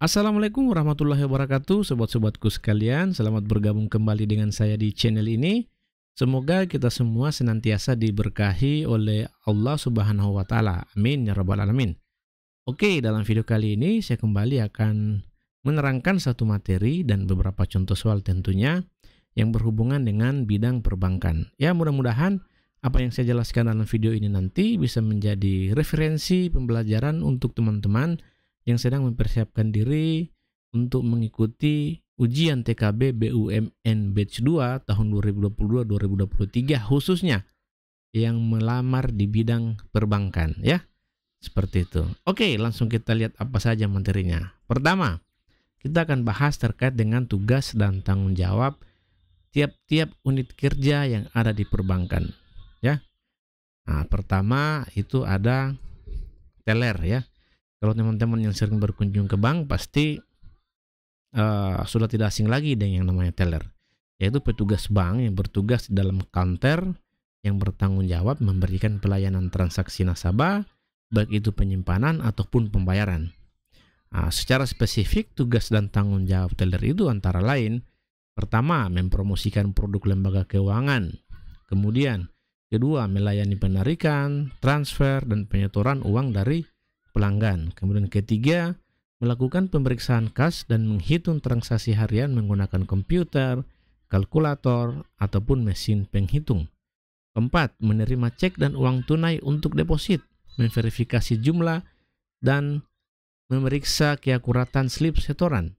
Assalamualaikum warahmatullahi wabarakatuh, sobat-sobatku sekalian. Selamat bergabung kembali dengan saya di channel ini. Semoga kita semua senantiasa diberkahi oleh Allah Subhanahu wa Ta'ala. Amin ya Rabbal 'Alamin. Oke, dalam video kali ini saya kembali akan menerangkan satu materi dan beberapa contoh soal tentunya yang berhubungan dengan bidang perbankan. Ya, mudah-mudahan apa yang saya jelaskan dalam video ini nanti bisa menjadi referensi pembelajaran untuk teman-teman yang sedang mempersiapkan diri untuk mengikuti ujian TKB BUMN Batch 2 tahun 2022-2023 khususnya yang melamar di bidang perbankan ya. Seperti itu. Oke, langsung kita lihat apa saja materinya. Pertama, kita akan bahas terkait dengan tugas dan tanggung jawab tiap-tiap unit kerja yang ada di perbankan ya. Nah, pertama itu ada teller ya. Kalau teman-teman yang sering berkunjung ke bank pasti sudah tidak asing lagi dengan yang namanya teller, yaitu petugas bank yang bertugas di dalam counter yang bertanggung jawab memberikan pelayanan transaksi nasabah, baik itu penyimpanan ataupun pembayaran. Nah, secara spesifik tugas dan tanggung jawab teller itu antara lain, pertama mempromosikan produk lembaga keuangan, kemudian kedua melayani penarikan, transfer, dan penyetoran uang dari pelanggan. Kemudian ketiga, melakukan pemeriksaan kas dan menghitung transaksi harian menggunakan komputer, kalkulator, ataupun mesin penghitung. Keempat, menerima cek dan uang tunai untuk deposit, memverifikasi jumlah, dan memeriksa keakuratan slip setoran.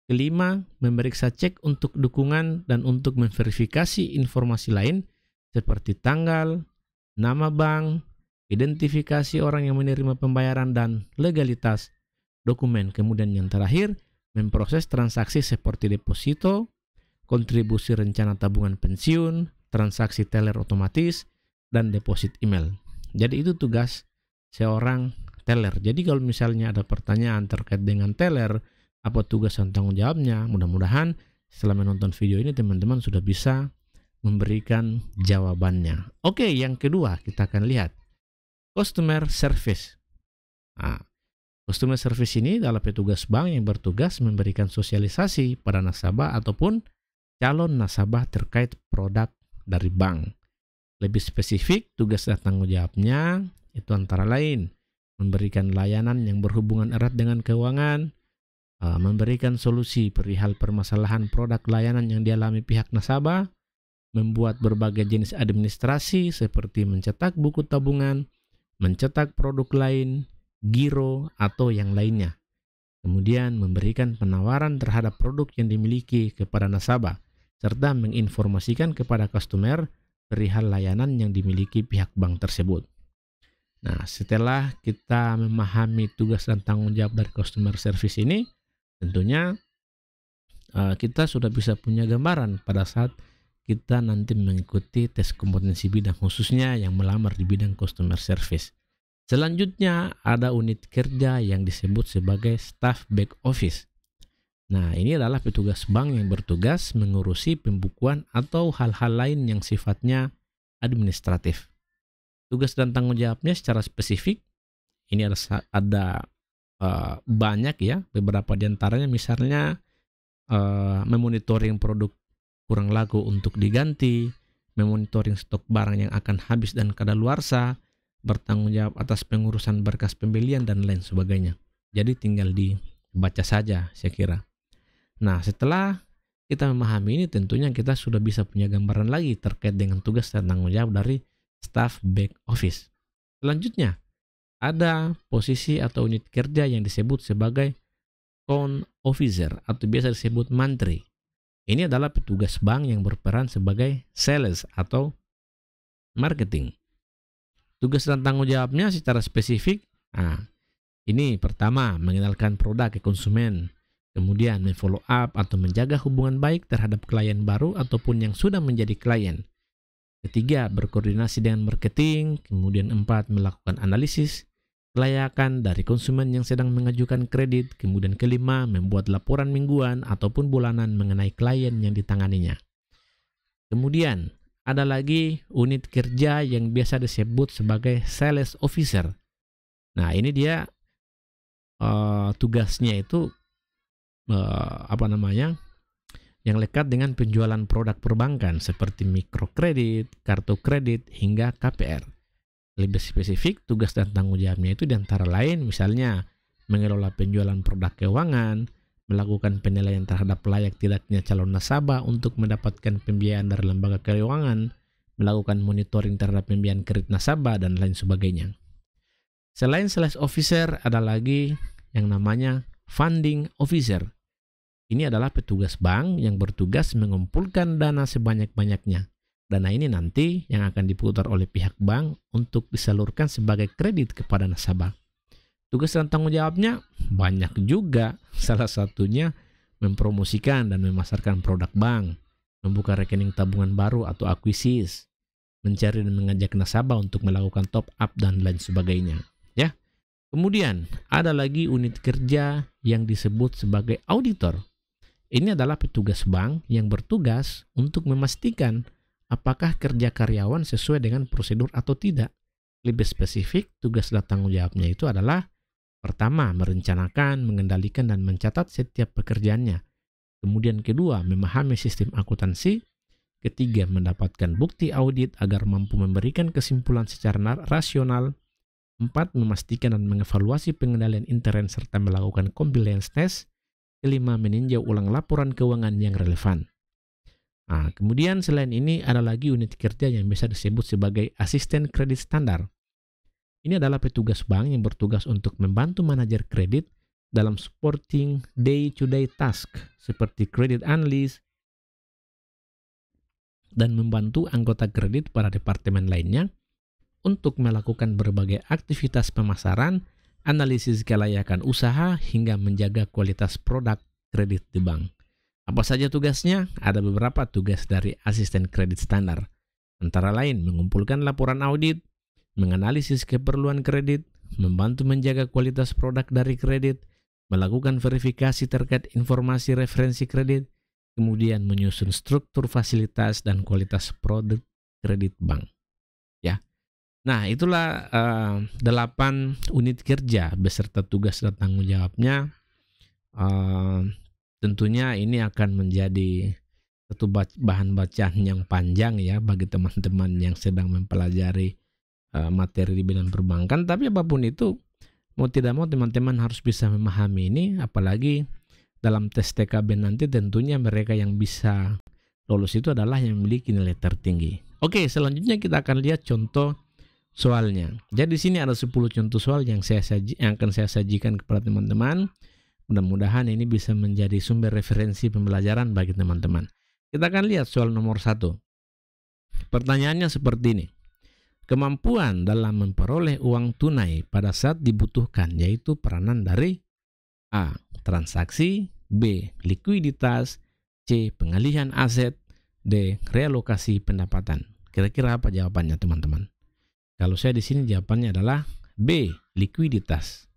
Kelima, memeriksa cek untuk dukungan dan untuk memverifikasi informasi lain seperti tanggal, nama bank, identifikasi orang yang menerima pembayaran, dan legalitas dokumen. Kemudian yang terakhir, memproses transaksi seperti deposito, kontribusi rencana tabungan pensiun, transaksi teller otomatis, dan deposit email. Jadi itu tugas seorang teller. Jadi kalau misalnya ada pertanyaan terkait dengan teller, apa tugas dan tanggung jawabnya, mudah-mudahan setelah menonton video ini teman-teman sudah bisa memberikan jawabannya. Oke, yang kedua kita akan lihat customer service. Nah, customer service ini adalah petugas bank yang bertugas memberikan sosialisasi pada nasabah ataupun calon nasabah terkait produk dari bank. Lebih spesifik, tugas dan tanggung jawabnya itu antara lain memberikan layanan yang berhubungan erat dengan keuangan, memberikan solusi perihal permasalahan produk layanan yang dialami pihak nasabah, membuat berbagai jenis administrasi seperti mencetak buku tabungan, mencetak produk lain, giro, atau yang lainnya. Kemudian memberikan penawaran terhadap produk yang dimiliki kepada nasabah, serta menginformasikan kepada customer perihal layanan yang dimiliki pihak bank tersebut. Nah, setelah kita memahami tugas dan tanggung jawab dari customer service ini, tentunya kita sudah bisa punya gambaran pada saat kita nanti mengikuti tes kompetensi bidang khususnya yang melamar di bidang customer service. Selanjutnya ada unit kerja yang disebut sebagai staff back office. Nah, ini adalah petugas bank yang bertugas mengurusi pembukuan atau hal-hal lain yang sifatnya administratif. Tugas dan tanggung jawabnya secara spesifik ini ada banyak ya, beberapa diantaranya misalnya memonitoring produk kurang laku untuk diganti, memonitoring stok barang yang akan habis dan kadaluarsa, bertanggung jawab atas pengurusan berkas pembelian dan lain sebagainya. Jadi tinggal dibaca saja saya kira. Nah, setelah kita memahami ini tentunya kita sudah bisa punya gambaran lagi terkait dengan tugas dan tanggung jawab dari staff back office. Selanjutnya ada posisi atau unit kerja yang disebut sebagai account officer atau biasa disebut mantri. Ini adalah petugas bank yang berperan sebagai sales atau marketing. Tugas dan tanggung jawabnya secara spesifik, ini pertama mengenalkan produk ke konsumen, kemudian memfollow up atau menjaga hubungan baik terhadap klien baru ataupun yang sudah menjadi klien. Ketiga, berkoordinasi dengan marketing, kemudian empat, melakukan analisis kelayakan dari konsumen yang sedang mengajukan kredit, kemudian kelima, membuat laporan mingguan ataupun bulanan mengenai klien yang ditanganinya. Kemudian ada lagi unit kerja yang biasa disebut sebagai sales officer. Nah, ini dia tugasnya itu yang lekat dengan penjualan produk perbankan seperti mikrokredit, kartu kredit, hingga KPR. Lebih spesifik, tugas dan tanggung jawabnya itu diantara lain misalnya mengelola penjualan produk keuangan, melakukan penilaian terhadap layak tidaknya calon nasabah untuk mendapatkan pembiayaan dari lembaga keuangan, melakukan monitoring terhadap pembiayaan kredit nasabah, dan lain sebagainya. Selain sales officer, ada lagi yang namanya funding officer. Ini adalah petugas bank yang bertugas mengumpulkan dana sebanyak-banyaknya. Dana ini nanti yang akan diputar oleh pihak bank untuk disalurkan sebagai kredit kepada nasabah. Tugas dan tanggung jawabnya banyak juga. Salah satunya mempromosikan dan memasarkan produk bank, membuka rekening tabungan baru atau akuisis, mencari dan mengajak nasabah untuk melakukan top up dan lain sebagainya. Ya. Kemudian ada lagi unit kerja yang disebut sebagai auditor. Ini adalah petugas bank yang bertugas untuk memastikan apakah kerja karyawan sesuai dengan prosedur atau tidak. Lebih spesifik, tugas dan tanggung jawabnya itu adalah: pertama, merencanakan, mengendalikan, dan mencatat setiap pekerjaannya. Kemudian kedua, memahami sistem akuntansi. Ketiga, mendapatkan bukti audit agar mampu memberikan kesimpulan secara rasional. 4, memastikan dan mengevaluasi pengendalian intern serta melakukan compliance test. Kelima, meninjau ulang laporan keuangan yang relevan. Nah, kemudian selain ini ada lagi unit kerja yang bisa disebut sebagai asisten kredit standar. Ini adalah petugas bank yang bertugas untuk membantu manajer kredit dalam supporting day-to-day task seperti credit analyst dan membantu anggota kredit pada departemen lainnya untuk melakukan berbagai aktivitas pemasaran, analisis kelayakan usaha, hingga menjaga kualitas produk kredit di bank. Apa saja tugasnya? Ada beberapa tugas dari asisten kredit standar. Antara lain, mengumpulkan laporan audit, menganalisis keperluan kredit, membantu menjaga kualitas produk dari kredit, melakukan verifikasi terkait informasi referensi kredit, kemudian menyusun struktur fasilitas dan kualitas produk kredit bank. Ya. Nah, itulah 8 unit kerja beserta tugas dan tanggung jawabnya. Tentunya ini akan menjadi satu bahan bacaan yang panjang ya bagi teman-teman yang sedang mempelajari materi di bidang perbankan. Tapi apapun itu, mau tidak mau teman-teman harus bisa memahami ini, apalagi dalam tes TKB nanti tentunya mereka yang bisa lolos itu adalah yang memiliki nilai tertinggi. Oke, selanjutnya kita akan lihat contoh soalnya. Jadi di sini ada 10 contoh soal yang akan saya sajikan kepada teman-teman. Mudah-mudahan ini bisa menjadi sumber referensi pembelajaran bagi teman-teman. Kita akan lihat soal nomor 1. Pertanyaannya seperti ini. Kemampuan dalam memperoleh uang tunai pada saat dibutuhkan, yaitu peranan dari A. Transaksi, B. Likuiditas, C. Pengalihan aset, D. Realokasi pendapatan. Kira-kira apa jawabannya teman-teman? Kalau saya di sini jawabannya adalah B. Likuiditas.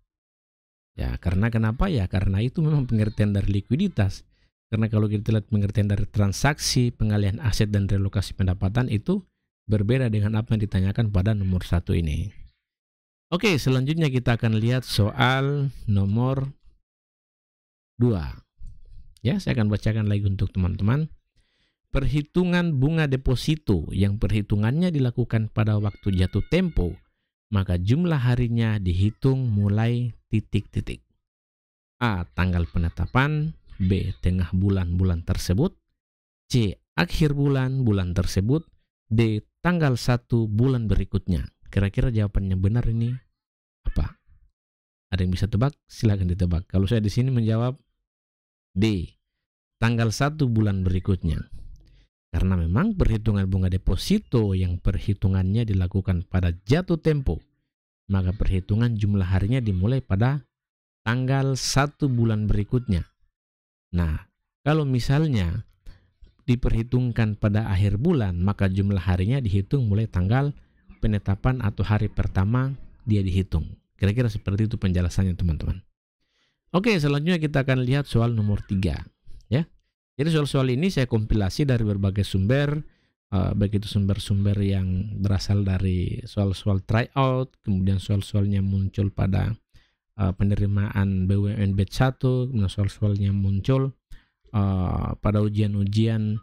Ya, karena kenapa ya? Karena itu memang pengertian dari likuiditas. Karena kalau kita lihat pengertian dari transaksi, pengalihan aset, dan relokasi pendapatan itu berbeda dengan apa yang ditanyakan pada nomor 1 ini. Oke, selanjutnya kita akan lihat soal nomor 2. Ya, saya akan bacakan lagi untuk teman-teman. Perhitungan bunga deposito yang perhitungannya dilakukan pada waktu jatuh tempo, maka jumlah harinya dihitung mulai titik-titik. A. Tanggal penetapan, B. Tengah bulan tersebut, C. Akhir bulan tersebut, D. Tanggal 1 bulan berikutnya. Kira-kira jawabannya benar ini apa? Ada yang bisa tebak? Silakan ditebak. Kalau saya di sini menjawab D. Tanggal 1 bulan berikutnya. Karena memang perhitungan bunga deposito yang perhitungannya dilakukan pada jatuh tempo, maka perhitungan jumlah harinya dimulai pada tanggal 1 bulan berikutnya. Nah, kalau misalnya diperhitungkan pada akhir bulan, maka jumlah harinya dihitung mulai tanggal penetapan atau hari pertama dia dihitung. Kira-kira seperti itu penjelasannya teman-teman. Oke, selanjutnya kita akan lihat soal nomor 3. Ya. Jadi soal-soal ini saya kompilasi dari berbagai sumber, baik itu sumber-sumber yang berasal dari soal-soal tryout, kemudian soal-soalnya muncul pada penerimaan BUMN batch 1, kemudian soal-soalnya muncul pada ujian-ujian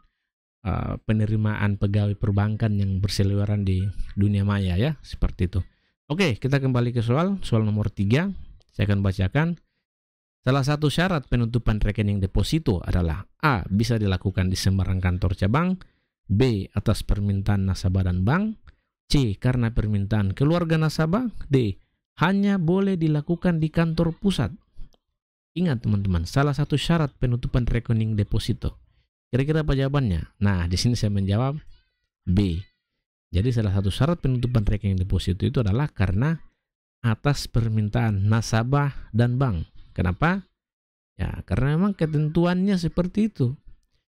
penerimaan pegawai perbankan yang berseliweran di dunia maya ya, seperti itu. Oke, kita kembali ke soal nomor 3. Saya akan bacakan. Salah satu syarat penutupan rekening deposito adalah A. Bisa dilakukan di sembarang kantor cabang, B. Atas permintaan nasabah dan bank, C. Karena permintaan keluarga nasabah, D. Hanya boleh dilakukan di kantor pusat. Ingat teman-teman, salah satu syarat penutupan rekening deposito. Kira-kira apa jawabannya? Nah, di sini saya menjawab B. Jadi salah satu syarat penutupan rekening deposito itu adalah karena atas permintaan nasabah dan bank. Kenapa? Ya, karena memang ketentuannya seperti itu.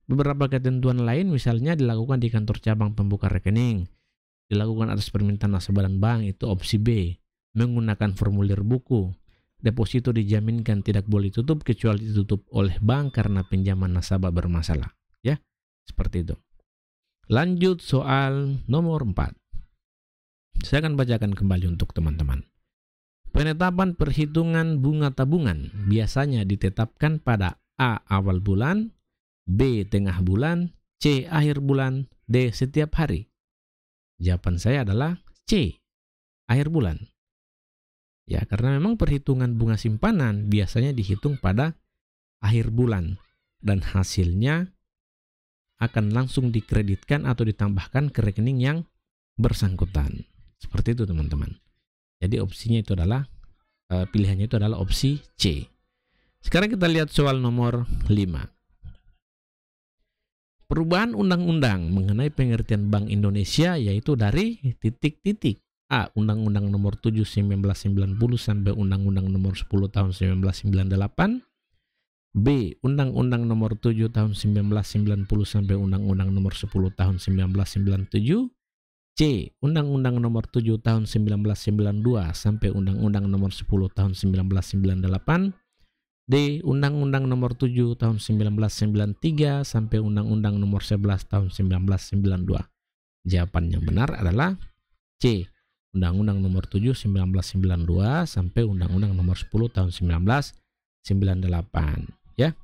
Beberapa ketentuan lain misalnya dilakukan di kantor cabang pembuka rekening, dilakukan atas permintaan nasabah dan bank, itu opsi B. Menggunakan formulir buku. Deposito dijaminkan tidak boleh tutup kecuali ditutup oleh bank karena pinjaman nasabah bermasalah. Ya, seperti itu. Lanjut soal nomor 4. Saya akan bacakan kembali untuk teman-teman. Penetapan perhitungan bunga tabungan biasanya ditetapkan pada A. Awal bulan, B. Tengah bulan, C. Akhir bulan, D. Setiap hari. Jawaban saya adalah C. Akhir bulan. Ya, karena memang perhitungan bunga simpanan biasanya dihitung pada akhir bulan dan hasilnya akan langsung dikreditkan atau ditambahkan ke rekening yang bersangkutan. Seperti itu teman-teman. Jadi opsinya itu adalah pilihannya itu adalah opsi C. Sekarang kita lihat soal nomor 5. Perubahan undang-undang mengenai pengertian Bank Indonesia yaitu dari titik-titik. A. Undang-Undang nomor 7 1990 sampai Undang-Undang nomor 10 tahun 1998. B. Undang-Undang nomor 7 tahun 1990 sampai Undang-Undang nomor 10 tahun 1997. C. Undang-Undang nomor 7 tahun 1992 sampai Undang-Undang nomor 10 tahun 1998. D. Undang-Undang nomor 7 tahun 1993 sampai Undang-Undang nomor 11 tahun 1992. Jawaban yang benar adalah C. Undang-Undang nomor 7 1992 sampai Undang-Undang nomor 10 tahun 1998. Ya.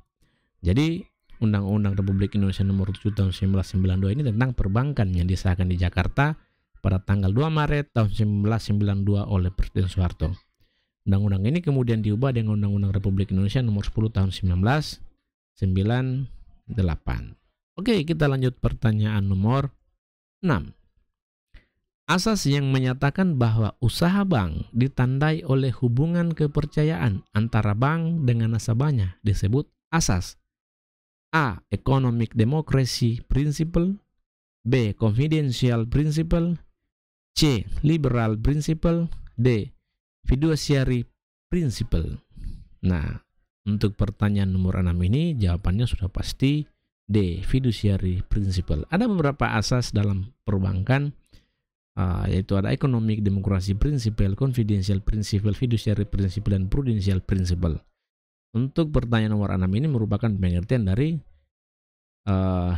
Jadi Undang-Undang Republik Indonesia nomor 7 tahun 1992 ini tentang perbankan yang disahkan di Jakarta pada tanggal 2 Maret tahun 1992 oleh Presiden Soeharto. Undang-undang ini kemudian diubah dengan Undang-Undang Republik Indonesia nomor 10 tahun 1998. Oke, kita lanjut pertanyaan nomor 6. Asas yang menyatakan bahwa usaha bank ditandai oleh hubungan kepercayaan antara bank dengan nasabahnya disebut asas A. Economic Democracy Principle, B. Confidential Principle, C. Liberal Principle, D. Fiduciary Principle. Nah, untuk pertanyaan nomor 6 ini jawabannya sudah pasti D. Fiduciary Principle. Ada beberapa asas dalam perbankan, yaitu ada Economic Democracy Principle, Confidential Principle, Fiduciary Principle, dan Prudential Principle. Untuk pertanyaan nomor 6 ini merupakan pengertian dari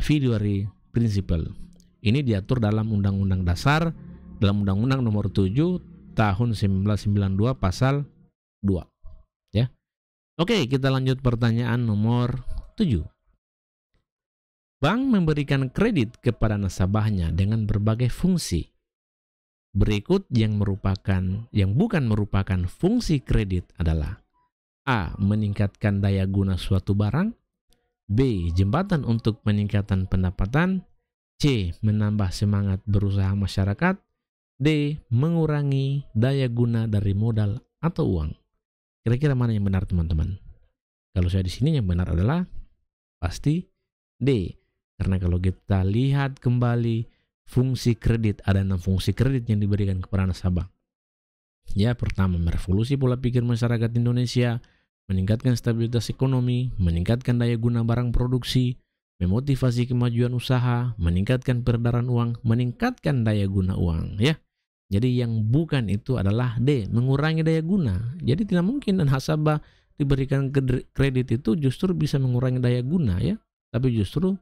Fiduciary Principle. Ini diatur dalam Undang-Undang Dasar, dalam Undang-Undang nomor 7 tahun 1992 pasal 2. Ya. Oke, kita lanjut pertanyaan nomor 7. Bank memberikan kredit kepada nasabahnya dengan berbagai fungsi. Berikut yang bukan merupakan fungsi kredit adalah A. Meningkatkan daya guna suatu barang, B. Jembatan untuk peningkatan pendapatan, C. Menambah semangat berusaha masyarakat, D. Mengurangi daya guna dari modal atau uang. Kira-kira mana yang benar teman-teman? Kalau saya di sini yang benar adalah pasti D. Karena kalau kita lihat kembali fungsi kredit, ada 6 fungsi kredit yang diberikan kepada nasabah. Ya, pertama, merevolusi pola pikir masyarakat Indonesia, meningkatkan stabilitas ekonomi, meningkatkan daya guna barang produksi, memotivasi kemajuan usaha, meningkatkan peredaran uang, meningkatkan daya guna uang. Ya, jadi yang bukan itu adalah D. Mengurangi daya guna. Jadi tidak mungkin dan nasabah diberikan kredit itu justru bisa mengurangi daya guna, ya, tapi justru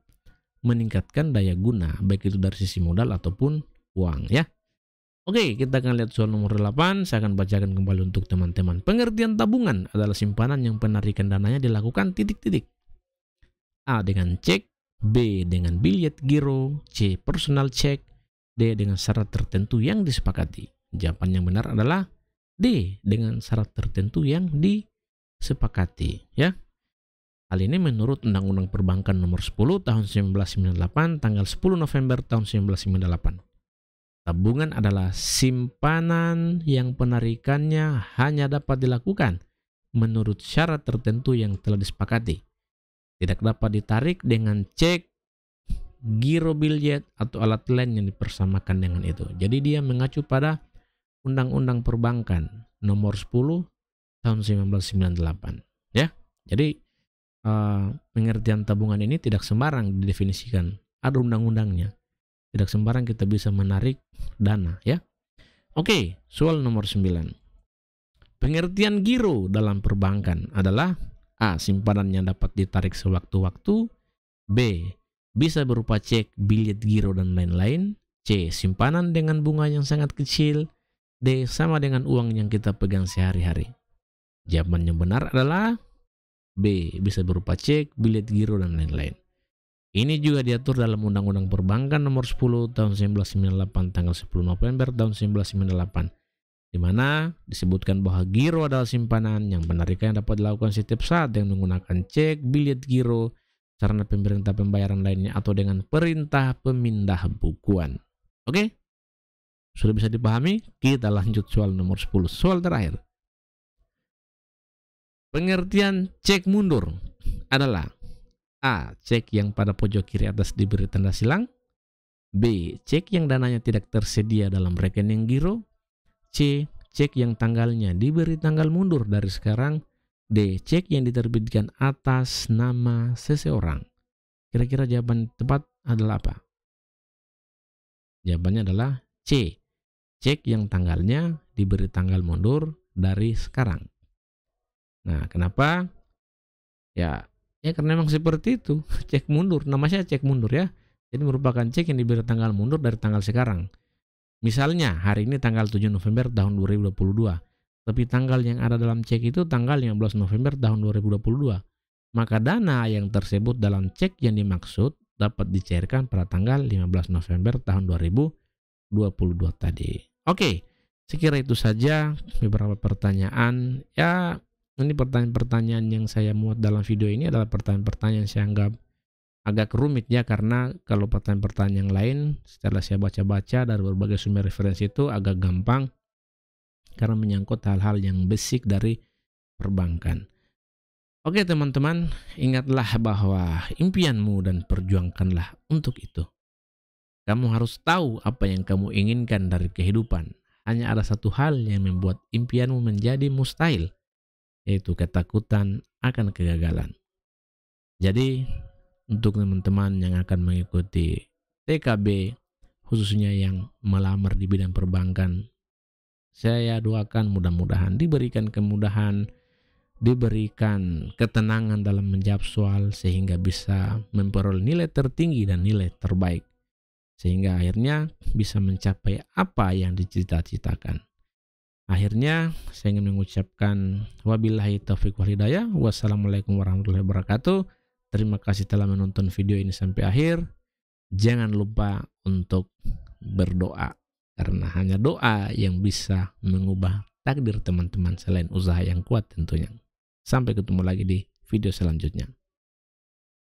meningkatkan daya guna, baik itu dari sisi modal ataupun uang, ya. Oke, kita akan lihat soal nomor 8. Saya akan bacakan kembali untuk teman-teman. Pengertian tabungan adalah simpanan yang penarikan dananya dilakukan titik-titik. A. Dengan cek, B. Dengan biljet giro, C. Personal check, D. Dengan syarat tertentu yang disepakati. Jawaban yang benar adalah D. Dengan syarat tertentu yang disepakati. Ya. Hal ini menurut Undang-Undang Perbankan Nomor 10 Tahun 1998, tanggal 10 November tahun 1998. Tabungan adalah simpanan yang penarikannya hanya dapat dilakukan menurut syarat tertentu yang telah disepakati. Tidak dapat ditarik dengan cek, giro biljet, atau alat lain yang dipersamakan dengan itu. Jadi dia mengacu pada Undang-Undang Perbankan Nomor 10 Tahun 1998. Ya, jadi pengertian tabungan ini tidak sembarang didefinisikan. Ada undang-undangnya. Tidak sembarang kita bisa menarik dana, ya. Oke, soal nomor 9. Pengertian giro dalam perbankan adalah A. Simpanan yang dapat ditarik sewaktu-waktu, B. Bisa berupa cek, biljet giro, dan lain-lain, C. Simpanan dengan bunga yang sangat kecil, D. Sama dengan uang yang kita pegang sehari-hari. Jawaban yang benar adalah B. Bisa berupa cek, biljet giro, dan lain-lain. Ini juga diatur dalam Undang-Undang Perbankan Nomor 10 Tahun 1998, tanggal 10 November tahun 1998, di mana disebutkan bahwa giro adalah simpanan yang penarikannya dapat dilakukan setiap saat dengan menggunakan cek, biljet giro, sarana pemerintah pembayaran lainnya, atau dengan perintah pemindah bukuan. Oke? Sudah bisa dipahami? Kita lanjut soal nomor 10. Soal terakhir. Pengertian cek mundur adalah A. Cek yang pada pojok kiri atas diberi tanda silang, B. Cek yang dananya tidak tersedia dalam rekening giro, C. Cek yang tanggalnya diberi tanggal mundur dari sekarang, D. Cek yang diterbitkan atas nama seseorang. Kira-kira jawaban tepat adalah apa? Jawabannya adalah C. Cek yang tanggalnya diberi tanggal mundur dari sekarang. Nah, kenapa? Ya karena memang seperti itu. Cek mundur, namanya cek mundur ya. Jadi merupakan cek yang diberi tanggal mundur dari tanggal sekarang. Misalnya hari ini tanggal 7 November tahun 2022, tapi tanggal yang ada dalam cek itu tanggal 15 November tahun 2022. Maka dana yang tersebut dalam cek yang dimaksud dapat dicairkan pada tanggal 15 November tahun 2022 tadi. Oke, sekira itu saja beberapa pertanyaan. Ya, ini pertanyaan-pertanyaan yang saya muat dalam video ini adalah pertanyaan-pertanyaan yang saya anggap agak rumit ya, karena kalau pertanyaan-pertanyaan yang lain setelah saya baca-baca dari berbagai sumber referensi itu agak gampang karena menyangkut hal-hal yang basic dari perbankan. Oke teman-teman, ingatlah bahwa impianmu dan perjuangkanlah untuk itu. Kamu harus tahu apa yang kamu inginkan dari kehidupan. Hanya ada satu hal yang membuat impianmu menjadi mustahil, yaitu ketakutan akan kegagalan. Jadi untuk teman-teman yang akan mengikuti TKB, khususnya yang melamar di bidang perbankan, saya doakan mudah-mudahan diberikan kemudahan, diberikan ketenangan dalam menjawab soal sehingga bisa memperoleh nilai tertinggi dan nilai terbaik, sehingga akhirnya bisa mencapai apa yang dicita-citakan. Akhirnya saya ingin mengucapkan wabillahi taufiq wal hidayah. Wassalamualaikum warahmatullahi wabarakatuh. Terima kasih telah menonton video ini sampai akhir. Jangan lupa untuk berdoa, karena hanya doa yang bisa mengubah takdir teman-teman selain usaha yang kuat tentunya. Sampai ketemu lagi di video selanjutnya.